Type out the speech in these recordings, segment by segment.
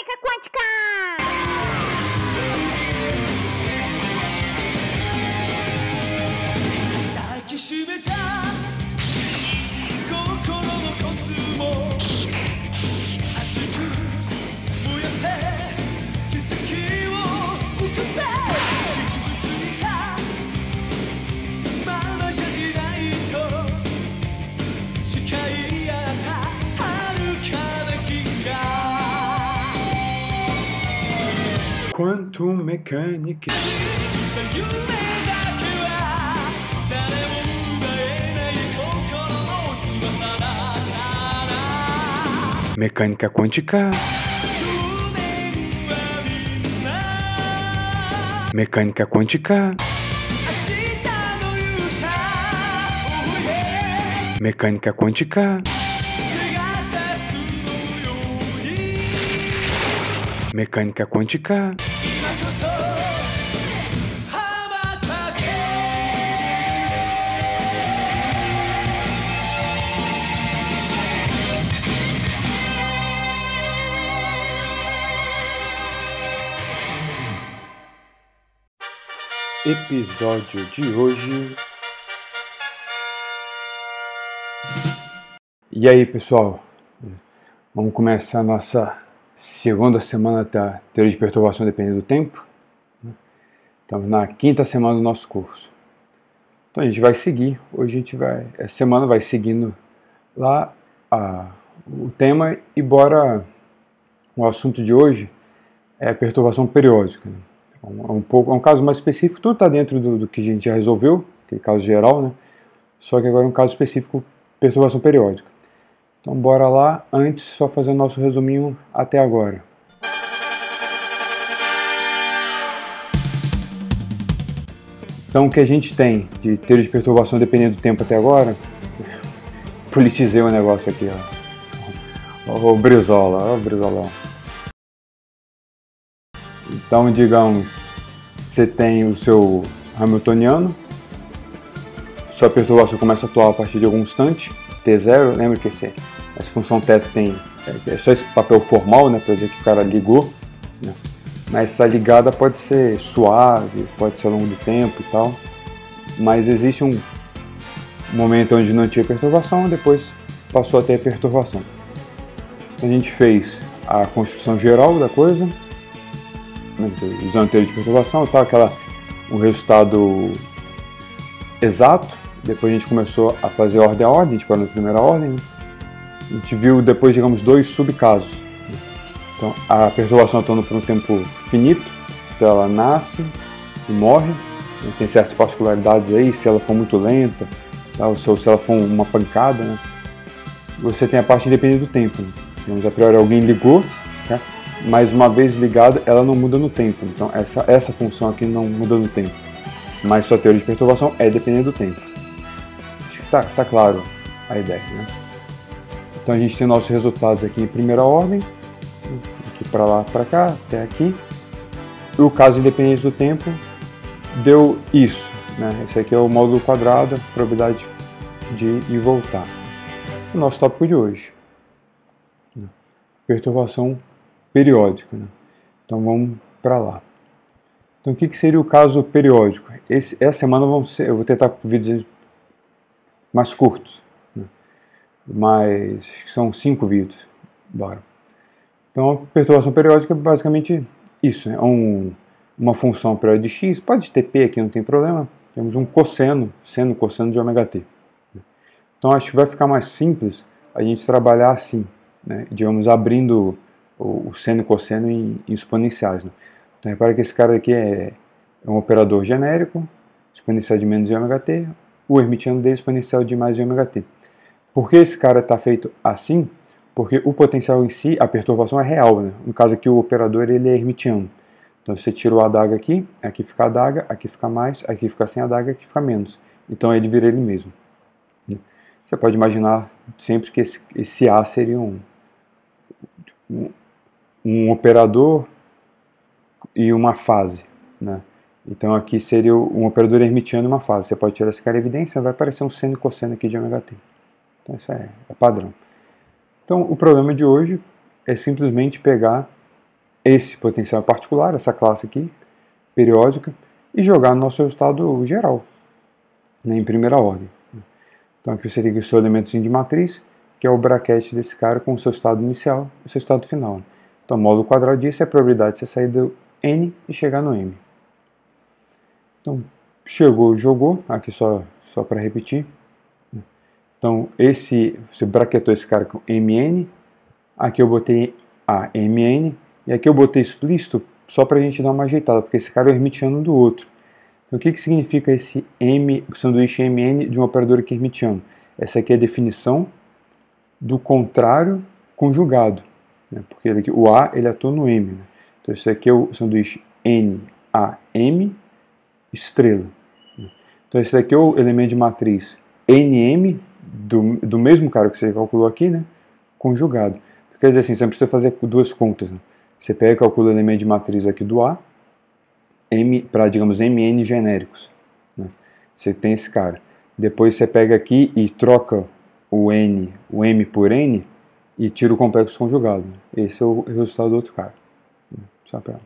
Mecânica quântica! Quantum Mechanics. Mecânica quântica. Mecânica quântica. Mecânica quântica. Mecânica quântica. Episódio de hoje. E aí, pessoal? Vamos começar a nossa segunda semana da teoria de perturbação dependendo do tempo. Estamos na quinta semana do nosso curso. Então a gente vai seguir. Hoje a gente vai, essa semana vai seguindo lá o tema e bora. O assunto de hoje é a perturbação periódica. Né? É um caso mais específico, tudo está dentro do que a gente já resolveu, que é caso geral, né? Só que agora é um caso específico, perturbação periódica. Então bora lá, antes só fazer o nosso resuminho até agora. Então o que a gente tem de teoria de perturbação dependendo do tempo até agora, politizei o negócio aqui, ó. O Brizola, ó o Brizolão. Então, digamos, você tem o seu Hamiltoniano, sua perturbação começa a atuar a partir de algum instante, T0, lembra que essa função θ tem é só esse papel formal, né, para dizer que o cara ligou, né? Mas essa ligada pode ser suave, pode ser ao longo do tempo e tal, mas existe um momento onde não tinha perturbação, depois passou a ter perturbação. A gente fez a construção geral da coisa, usando a teoria de perturbação, tá, um resultado exato. Depois a gente começou a fazer ordem a ordem, a gente parou na primeira ordem, né? A gente viu depois, digamos, dois subcasos. Então, a perturbação atuando por um tempo finito, então ela nasce e morre, tem certas particularidades aí, se ela for muito lenta, tá, ou se ela for uma pancada, né? Você tem a parte independente do tempo, né? Digamos, a priori alguém ligou, tá? Mas uma vez ligada, ela não muda no tempo. Então essa função aqui não muda no tempo. Mas sua teoria de perturbação é dependendo do tempo. Acho que tá claro a ideia, né? Então a gente tem nossos resultados aqui em primeira ordem. Aqui para lá, para cá, até aqui. E o caso independente do tempo deu isso, né? Esse aqui é o módulo quadrado, a probabilidade de ir e voltar. O nosso tópico de hoje. Perturbação periódica, né? Então vamos para lá. Então o que seria o caso periódico? Essa semana eu vou tentar vídeos mais curtos, né? Mas acho que são 5 vídeos. Bora. Então a perturbação periódica é basicamente isso, né? Uma função periódica de x, pode ter p aqui, não tem problema. Temos um cosseno, seno, cosseno de ômega-t. Então acho que vai ficar mais simples a gente trabalhar assim, né? Digamos, abrindo o seno e cosseno em exponenciais, né? Então repara que esse cara aqui é um operador genérico, exponencial de menos ômega-t, o hermitiano dele exponencial de mais ômega-t. Por que esse cara está feito assim? Porque o potencial em si, a perturbação é real, né? No caso aqui o operador ele é hermitiano. Então você tira o adaga aqui fica a adaga, aqui fica mais, aqui fica sem adaga, aqui fica menos. Então ele vira ele mesmo. Você pode imaginar sempre que esse A seria um operador e uma fase, né? Então aqui seria um operador hermitiano e uma fase. Você pode tirar esse cara em evidência, vai aparecer um seno e cosseno aqui de ômega-t. Então isso é padrão. Então o problema de hoje é simplesmente pegar esse potencial particular, essa classe aqui, periódica, e jogar no nosso resultado geral, né, em primeira ordem. Então aqui você tem o seu elementozinho de matriz, que é o bracket desse cara com o seu estado inicial e o seu estado final. Então, módulo quadrado disso é a probabilidade de você sair do N e chegar no M. Então, chegou, jogou, aqui só para repetir. Então, você bracketou esse cara com MN, aqui eu botei a MN, e aqui eu botei explícito só para a gente dar uma ajeitada, porque esse cara é o hermitiano do outro. Então, o que significa esse sanduíche MN de um operador aqui hermitiano? Essa aqui é a definição do contrário conjugado, né? Porque aqui, o A ele atua no M. Né? Então, esse aqui é o sanduíche NAM estrela. Né? Então, esse daqui é o elemento de matriz NM, do mesmo cara que você calculou aqui, né? Conjugado. Quer dizer assim, você não precisa fazer duas contas. Né? Você pega e calcula o elemento de matriz aqui do A, para, digamos, MN genéricos. Né? Você tem esse cara. Depois você pega aqui e troca o M por N e tira o complexo conjugado. Esse é o resultado do outro cara. Só pra...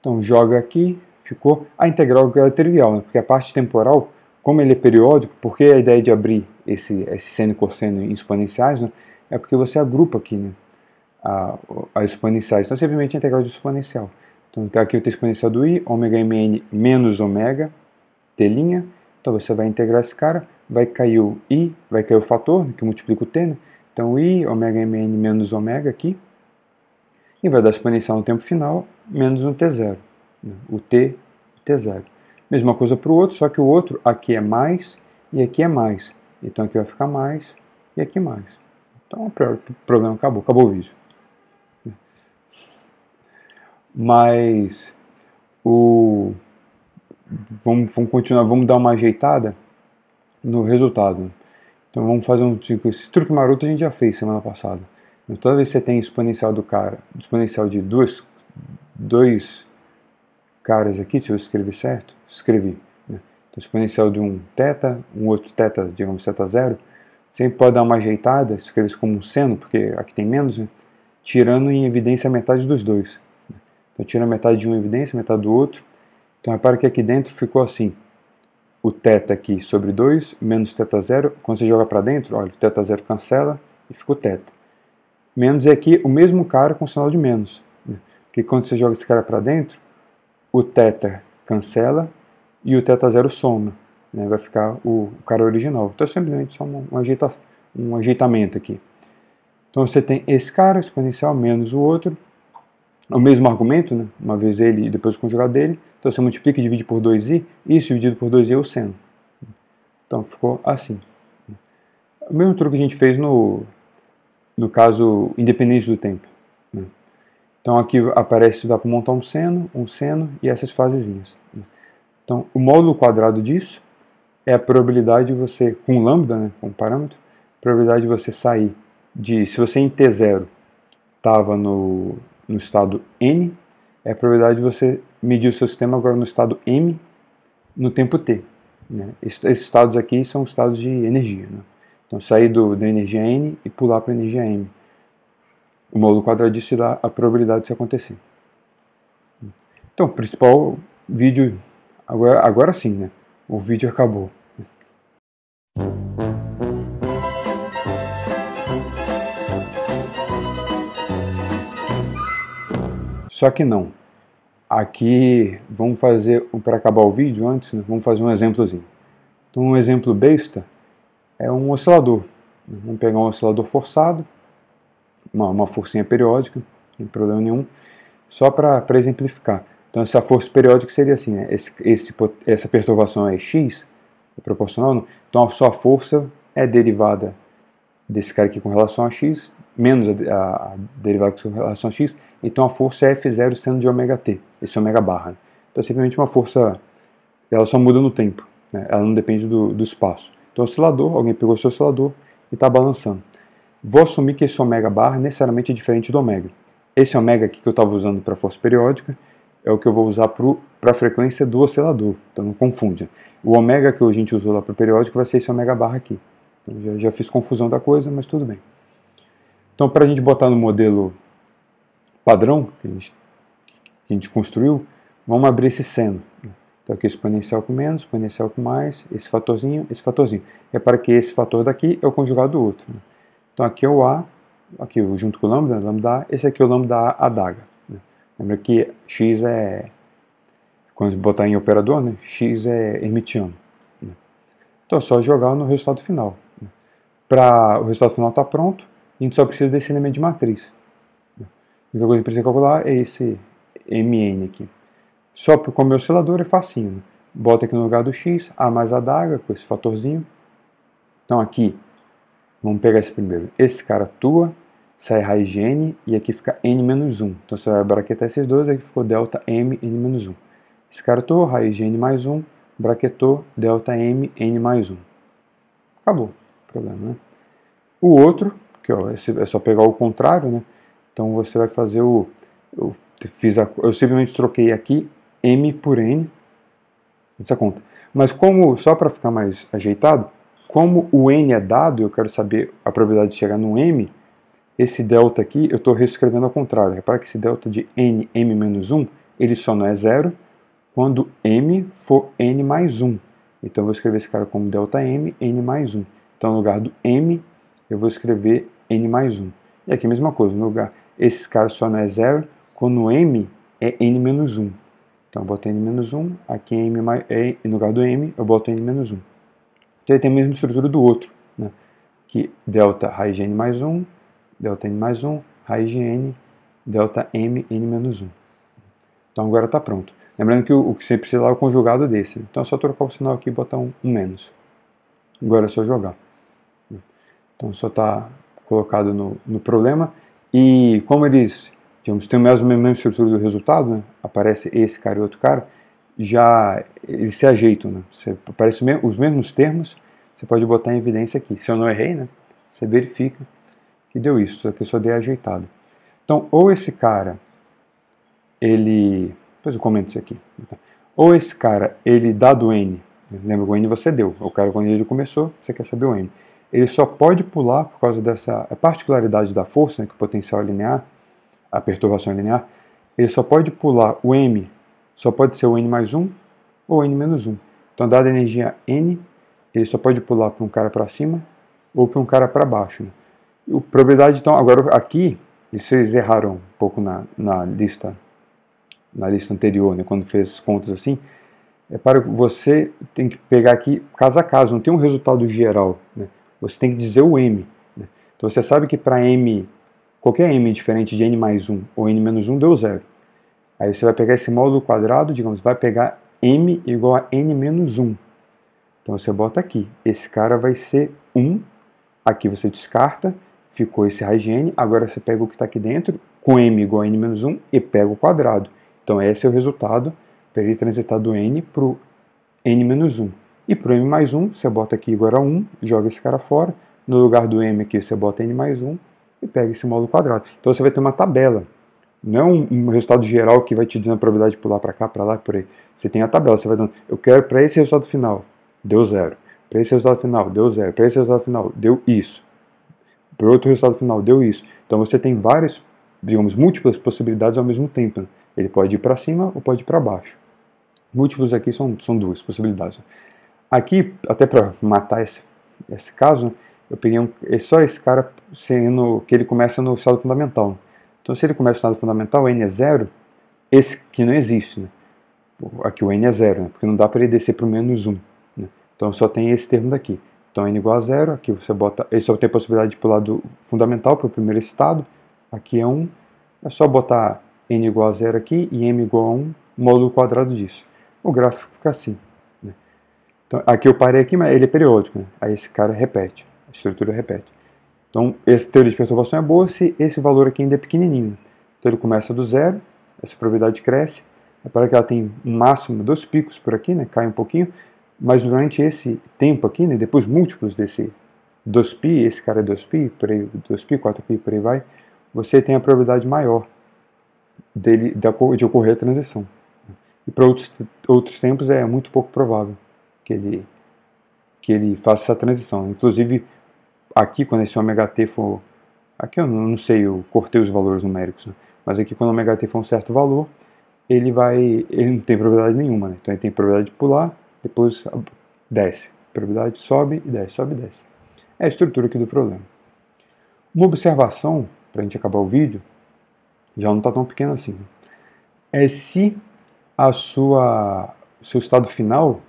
Então joga aqui, ficou. A integral é trivial, né? Porque a parte temporal, como ele é periódico, porque a ideia de abrir esse seno e cosseno em exponenciais, né? É porque você agrupa aqui, né? As exponenciais. Então simplesmente a integral de exponencial. Então aqui eu tenho exponencial do I, ômega mn menos ômega, t'. Então você vai integrar esse cara, vai cair o I, vai cair o fator, que multiplica o t, né? Então I, ômega mn menos ômega aqui, e vai dar exponencial no tempo final, menos no t0, né? O t, t0. Mesma coisa para o outro, só que o outro aqui é mais e aqui é mais. Então aqui vai ficar mais e aqui mais. Então o problema acabou o vídeo. Mas vamos continuar, vamos dar uma ajeitada no resultado. Então vamos fazer esse truque maroto a gente já fez semana passada. Então, toda vez que você tem exponencial do cara, exponencial de dois caras aqui, deixa eu escrever certo, escrevi. Né? Então exponencial de um θ, um outro θ, digamos θ0, sempre pode dar uma ajeitada, escreve isso como um seno, porque aqui tem menos, né? Tirando em evidência a metade dos dois. Então tira metade de um em evidência, metade do outro. Então repara que aqui dentro ficou assim, o θ aqui sobre 2, menos θ0, quando você joga para dentro, olha, o θ0 cancela e ficou θ. Menos é aqui o mesmo cara com sinal de menos. Né? Porque quando você joga esse cara para dentro, o θ cancela e o θ0 soma. Né? Vai ficar o cara original. Então é simplesmente só um ajeitamento aqui. Então você tem esse cara, exponencial, menos o outro. O mesmo argumento, né? Uma vez ele e depois o conjugado dele. Então você multiplica e divide por 2i, isso dividido por 2i é o seno. Então ficou assim. O mesmo truque que a gente fez no caso independente do tempo. Né? Então aqui aparece, dá para montar um seno e essas fasezinhas. Né? Então o módulo quadrado disso é a probabilidade de você, com lambda, né, com parâmetro, a probabilidade de você sair se você em T0 estava no estado N, é a probabilidade de você medir o seu sistema agora no estado M no tempo T. Né? Esses estados aqui são estados de energia. Né? Então sair da energia N e pular para a energia M. O módulo quadrado disso dá a probabilidade disso acontecer. Então, o principal vídeo, agora sim, né? O vídeo acabou. Só que não. Aqui, vamos fazer, para acabar o vídeo antes, né, vamos fazer um exemplozinho. Então, um exemplo besta é um oscilador. Vamos pegar um oscilador forçado, uma forcinha periódica, sem problema nenhum, só para exemplificar. Então, essa força periódica seria assim, né, essa perturbação é x, é proporcional, não? Então a sua força é derivada desse cara aqui com relação a x, menos a derivada com relação a x, então a força é F0 seno de ômega t, esse ômega barra. Né? Então é simplesmente uma força, ela só muda no tempo, né? Ela não depende do espaço. Então oscilador, alguém pegou o seu oscilador e está balançando. Vou assumir que esse ômega barra necessariamente é diferente do ômega. Esse ômega aqui que eu estava usando para força periódica é o que eu vou usar para a frequência do oscilador, então não confunde. O ômega que a gente usou lá para o periódico vai ser esse ômega barra aqui. Então já fiz confusão da coisa, mas tudo bem. Então para a gente botar no modelo padrão que a gente construiu, vamos abrir esse seno. Então aqui exponencial com menos, exponencial com mais, esse fatorzinho, esse fatorzinho. Repara que esse fator daqui é o conjugado do outro. Então aqui é o A, aqui junto com o lambda, lambda A, esse aqui é o lambda A adaga. Lembra que x é, quando botar em operador, né, x é hermitiano. Então é só jogar no resultado final. Para o resultado final estar pronto, a gente só precisa desse elemento de matriz. A única coisa que precisa calcular é esse mn aqui. Só como é oscilador é facinho. Né? Bota aqui no lugar do x, A mais a adaga, com esse fatorzinho. Então aqui, vamos pegar esse primeiro. Esse cara atua, sai raiz de n, e aqui fica n menos 1. Então você vai braquetar esses dois, aqui ficou delta m, n menos 1. Esse cara atua, raiz de n mais 1, braquetou, delta m, n mais 1. Acabou o problema, né? O outro, que ó, é só pegar o contrário, né? Então você vai fazer eu simplesmente troquei aqui m por n, essa conta. Mas como, só para ficar mais ajeitado, como o n é dado, eu quero saber a probabilidade de chegar no m, esse delta aqui eu estou reescrevendo ao contrário. Repara que esse delta de n, m menos 1, ele só não é zero quando m for n mais 1. Então eu vou escrever esse cara como delta m, n mais 1. Então no lugar do m, eu vou escrever n mais 1. E aqui a mesma coisa, no lugar, esse cara só não é zero quando o m é n menos 1. Então eu boto n menos 1, aqui m no lugar do m eu boto n menos 1. Então ele tem a mesma estrutura do outro, né? Que delta raiz de n mais 1, delta n mais 1, raiz de n, delta m, n menos 1. Então agora está pronto. Lembrando que o que você precisa lá é o conjugado desse. Então é só trocar o sinal aqui e botar um menos. Agora é só jogar. Então só está colocado no problema. E como eles, digamos, têm a mesma estrutura do resultado, né? Aparece esse cara e outro cara, já eles se ajeitam. Né? Aparece os mesmos termos, você pode botar em evidência aqui. Se eu não errei, né? Você verifica que deu isso, só que eu só dei ajeitado. Então, ou esse cara, ele... Depois eu comento isso aqui. Ou esse cara, ele dado n, lembra que o n você deu, o cara quando ele começou, você quer saber o n. Ele só pode pular por causa dessa particularidade da força, né, que o potencial é linear, a perturbação é linear, ele só pode pular o m, só pode ser o n mais 1 ou n menos 1. Então, dada a energia n, ele só pode pular para um cara para cima ou para um cara para baixo. Né? A probabilidade, então, agora aqui, vocês erraram um pouco na lista anterior, né, quando fez as contas assim, para você tem que pegar aqui caso a caso, não tem um resultado geral, né? Você tem que dizer o m. Né? Então você sabe que para m, qualquer m diferente de n mais 1 ou n menos 1 deu zero. Aí você vai pegar esse módulo quadrado, digamos, vai pegar m igual a n menos 1. Então você bota aqui, esse cara vai ser 1, aqui você descarta, ficou esse raiz de n, agora você pega o que está aqui dentro, com m igual a n menos 1 e pega o quadrado. Então esse é o resultado para ele transitar do n para o n menos 1. E para o m mais 1, você bota aqui igual a 1, joga esse cara fora. No lugar do m aqui, você bota n mais 1 e pega esse módulo quadrado. Então você vai ter uma tabela. Não é um resultado geral que vai te dando a probabilidade de pular para cá, para lá, por aí. Você tem a tabela, você vai dando, eu quero para esse resultado final, deu 0. Para esse resultado final, deu 0. Para esse resultado final, deu isso. Para outro resultado final, deu isso. Então você tem várias, digamos, múltiplas possibilidades ao mesmo tempo. Né? Ele pode ir para cima ou pode ir para baixo. Múltiplos aqui são duas possibilidades. Aqui, até para matar esse caso, eu peguei só esse cara sendo que ele começa no estado fundamental. Então, se ele começa no estado fundamental, n é 0, esse que não existe. Né? Aqui o n é 0, né? Porque não dá para ele descer para o menos 1. Né? Então, só tem esse termo daqui. Então, n igual a 0, aqui você bota, ele só tem a possibilidade de pular do fundamental para o primeiro estado. Aqui é 1, é só botar n igual a 0 aqui e m igual a 1, módulo quadrado disso. O gráfico fica assim. Né? Então, aqui eu parei aqui, mas ele é periódico. Né? Aí esse cara repete, a estrutura repete. Então, essa teoria de perturbação é boa se esse valor aqui ainda é pequenininho. Então, ele começa do 0, essa probabilidade cresce. Repara que ela tem um máximo 2 picos por aqui, né? Cai um pouquinho. Mas durante esse tempo aqui, né? Depois múltiplos desse 2π, esse cara é 2π, por aí, 2π, 4π, por aí vai, você tem a probabilidade maior de ocorrer a transição. E para outros tempos é muito pouco provável que ele faça essa transição. Inclusive, aqui, quando esse ômega t for... Aqui eu não sei, eu cortei os valores numéricos. Né? Mas aqui quando ômega-t for um certo valor, ele não tem probabilidade nenhuma, né? Então ele tem probabilidade de pular, depois desce. Probabilidade sobe e desce, sobe e desce. É a estrutura aqui do problema. Uma observação, para a gente acabar o vídeo, já não está tão pequeno assim, né? É se seu estado final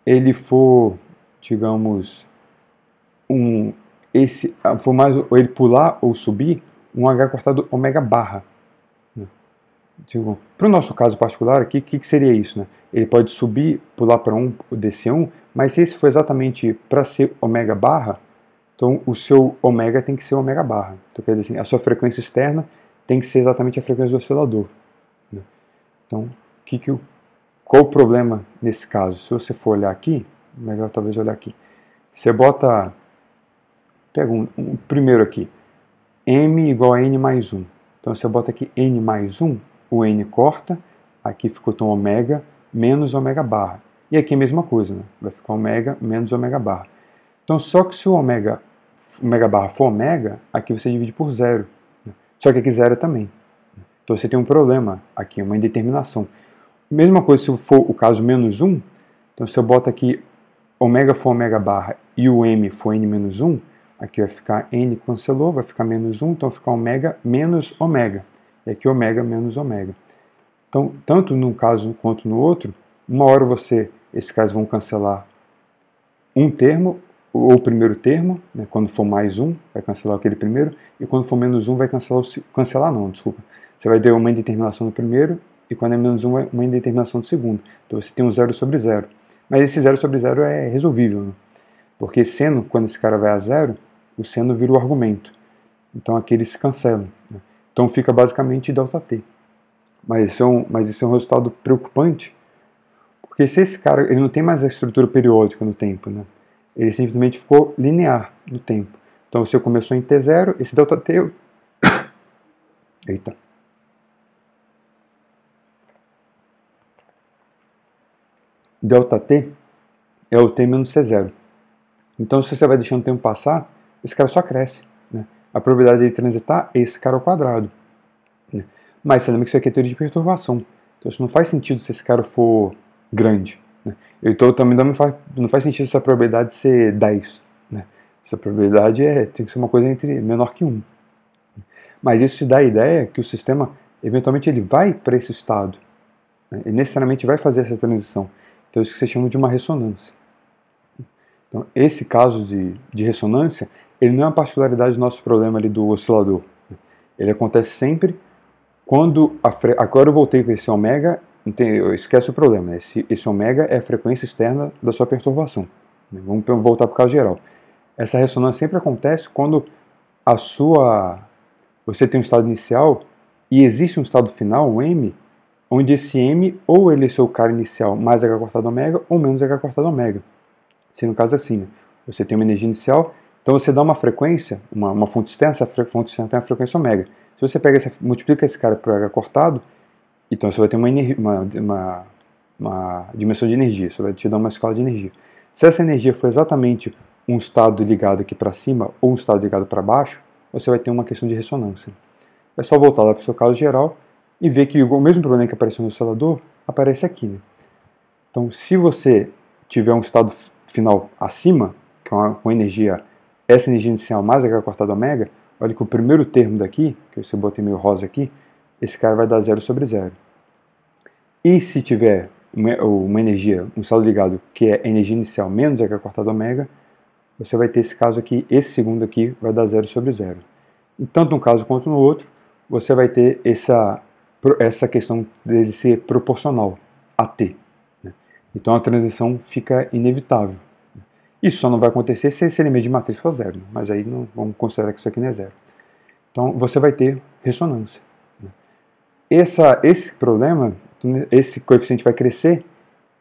ele for, digamos, for mais ele pular ou subir um h cortado ômega barra. Né? Para o nosso caso particular aqui, o que seria isso? Né? Ele pode subir, pular para 1, descer 1, mas se esse for exatamente para ser ômega barra, então o seu ômega tem que ser ômega barra. Então quer dizer assim, a sua frequência externa tem que ser exatamente a frequência do oscilador. Né? Então, qual o problema nesse caso? Se você for olhar aqui, melhor talvez olhar aqui. Você pega primeiro aqui, m igual a n mais 1. Então você bota aqui n mais 1, o n corta, aqui ficou então ômega menos ômega barra. E aqui é a mesma coisa, né? Vai ficar ômega menos ômega barra. Então só que se o ômega barra for ômega, aqui você divide por 0. Né? Só que aqui 0 também. Então você tem um problema aqui, uma indeterminação. Mesma coisa se for o caso menos 1, então se eu boto aqui ômega for ômega barra e o m for n menos 1, aqui vai ficar n cancelou, vai ficar menos 1, então vai ficar ômega menos ômega. E aqui ômega menos ômega. Então, tanto num caso quanto no outro, uma hora esses casos vão cancelar um termo, ou o primeiro termo, né, quando for mais 1, vai cancelar aquele primeiro, e quando for menos 1, vai cancelar não, desculpa. Você vai ter uma indeterminação no primeiro, e quando é menos 1, uma indeterminação no segundo. Então você tem um 0 sobre 0. Mas esse 0 sobre 0 é resolvível, né? Porque seno, quando esse cara vai a 0, o seno vira o argumento. Então aqui eles se cancelam. Né? Então fica basicamente ΔT. Mas isso é um resultado preocupante, porque se esse cara ele não tem mais a estrutura periódica no tempo, né? Ele simplesmente ficou linear no tempo. Então você começou em T0, esse ΔT... Eita. ΔT é o T menos C0. Então se você vai deixando o tempo passar, esse cara só cresce. Né? A probabilidade de ele transitar é esse cara ao quadrado. Né? Mas você lembra que isso aqui é teoria de perturbação. Então isso não faz sentido se esse cara for grande. Né? Então também não faz sentido essa probabilidade ser 10. Né? Essa probabilidade tem que ser uma coisa menor que 1. Mas isso te dá a ideia que o sistema, eventualmente, ele vai para esse estado. Né? Ele necessariamente vai fazer essa transição. Então isso que você chama de uma ressonância. Então esse caso de ressonância, ele não é uma particularidade do nosso problema ali do oscilador. Né? Ele acontece sempre quando agora eu voltei para esse ômega, esquece o problema. Esse ômega é a frequência externa da sua perturbação. Né? Vamos voltar para o caso geral. Essa ressonância sempre acontece quando você tem um estado inicial e existe um estado final, um m, onde esse m ou ele é seu cara inicial mais h cortado ômega ou menos h cortado ômega. Se no caso é assim, né? Você tem uma energia inicial, então você dá uma frequência, uma fonte externa, essa fonte externa tem a frequência ômega. Se você multiplica esse cara por h cortado, então você vai ter uma dimensão de energia, você vai te dar uma escala de energia. Se essa energia for exatamente um estado ligado aqui para cima ou um estado ligado para baixo, você vai ter uma questão de ressonância. É só voltar lá para o seu caso geral e ver que o mesmo problema que apareceu no oscilador aparece aqui. Né? Então, se você tiver um estado final acima, com essa energia inicial mais h cortado ômega, olha que o primeiro termo daqui, que eu botei meio rosa aqui, esse cara vai dar 0 sobre 0. E se tiver uma energia, um estado ligado, que é energia inicial menos h cortado ômega, você vai ter esse caso aqui, esse segundo aqui vai dar 0 sobre 0. E tanto num caso quanto no outro, você vai ter essa questão dele ser proporcional a t. Né? Então a transição fica inevitável. Isso só não vai acontecer se esse elemento de matriz for 0, né? Mas aí não vamos considerar que isso aqui não é 0. Então você vai ter ressonância. Né? Esse problema, esse coeficiente vai crescer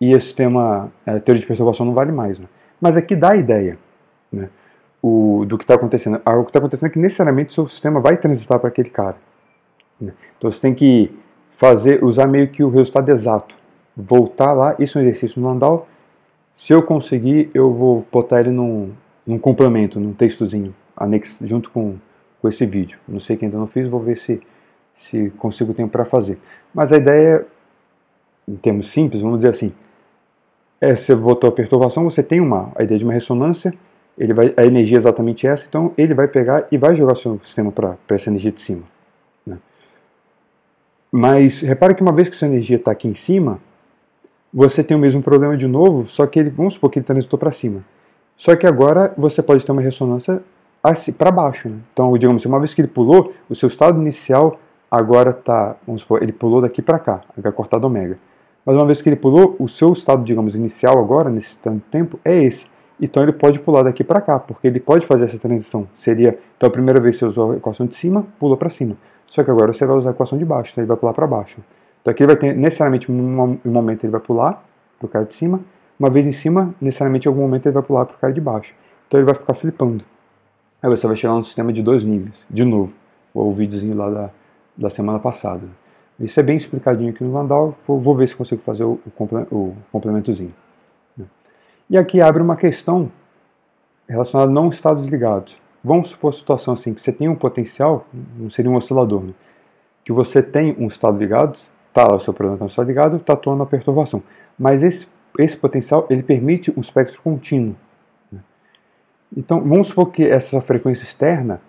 e esse sistema, a teoria de perturbação não vale mais. Né? Mas aqui dá a ideia. Né, do que está acontecendo. O que está acontecendo é que necessariamente o seu sistema vai transitar para aquele cara. Né? Então você tem que usar meio que o resultado exato. Voltar lá, isso é um exercício no Landau. Se eu conseguir, eu vou botar ele num complemento, num textozinho, anexo, junto com esse vídeo. Não sei que ainda não fiz, vou ver se se consigo tempo para fazer. Mas a ideia, em termos simples, vamos dizer assim, você botou a perturbação, você tem a ideia de uma ressonância, a energia é exatamente essa, então ele vai pegar e vai jogar o seu sistema para essa energia de cima. Né? Mas repara que uma vez que sua energia está aqui em cima, você tem o mesmo problema de novo, só que vamos supor que ele transitou para cima. Só que agora você pode ter uma ressonância para baixo. Né? Então, digamos assim, uma vez que ele pulou, o seu estado inicial agora está, vamos supor, ele pulou daqui para cá, H cortado ômega. Mas uma vez que ele pulou, o seu estado, digamos, inicial agora, nesse tanto tempo, é esse. Então ele pode pular daqui para cá, porque ele pode fazer essa transição. Então a primeira vez você usou a equação de cima, pula para cima. Só que agora você vai usar a equação de baixo, então ele vai pular para baixo. Então aqui ele vai ter, necessariamente, em um momento ele vai pular para o cara de cima, uma vez em cima, necessariamente em algum momento ele vai pular para o cara de baixo. Então ele vai ficar flipando. Aí você vai chegar num sistema de 2 níveis, de novo, o videozinho lá da semana passada. Isso é bem explicadinho aqui no Vandal, vou ver se consigo fazer o complementozinho. E aqui abre uma questão relacionada a não estados ligados. Vamos supor a situação assim, que você tem um potencial, não seria um oscilador, né? Que você tem um estado ligado, tá, o seu problema está no estado ligado, está atuando a perturbação. Mas esse potencial, ele permite um espectro contínuo. Né? Então, vamos supor que essa frequência externa,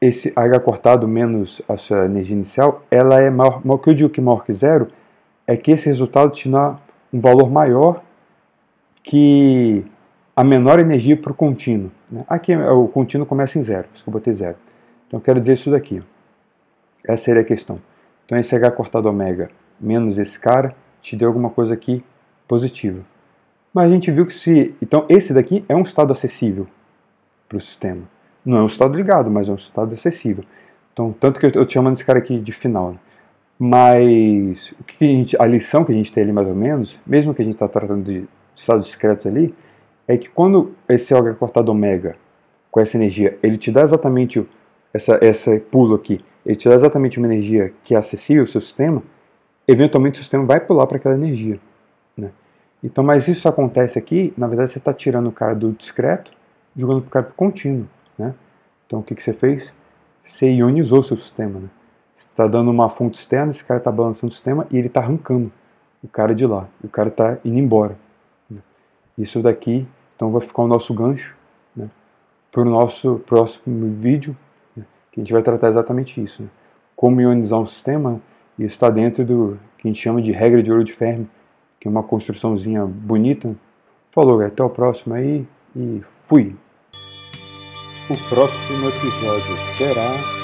esse H cortado menos a sua energia inicial, ela é maior. O que eu digo que é maior que zero é que esse resultado te dá um valor maior que a menor energia para o contínuo. Né? Aqui o contínuo começa em zero, por isso que eu botei zero. Então eu quero dizer isso daqui. Essa seria a questão. Então esse H cortado ômega menos esse cara te deu alguma coisa aqui positiva. Mas a gente viu que então esse daqui é um estado acessível para o sistema. Não é um estado ligado, mas é um estado acessível. Então, tanto que eu estou chamando esse cara aqui de final. Né? Mas a lição que a gente tem ali mais ou menos, mesmo que a gente está tratando de estados discretos ali, é que quando esse H cortado ômega com essa energia, ele te dá exatamente esse pulo aqui, ele te dá exatamente uma energia que é acessível ao seu sistema, eventualmente o sistema vai pular para aquela energia. Né? Então, mas isso acontece aqui, na verdade você está tirando o cara do discreto, jogando para o cara contínuo. Né? Então o que você fez? Você ionizou o seu sistema. Né? Você está dando uma fonte externa, esse cara está balançando o sistema e ele está arrancando o cara de lá, o cara está indo embora. Né? Isso daqui, então vai ficar o nosso gancho, né, para o nosso próximo vídeo, né, que a gente vai tratar exatamente isso. Né? Como ionizar um sistema, e isso está dentro do que a gente chama de regra de ouro de Fermi, que é uma construçãozinha bonita. Falou, galera, até o próximo aí e fui! O próximo episódio será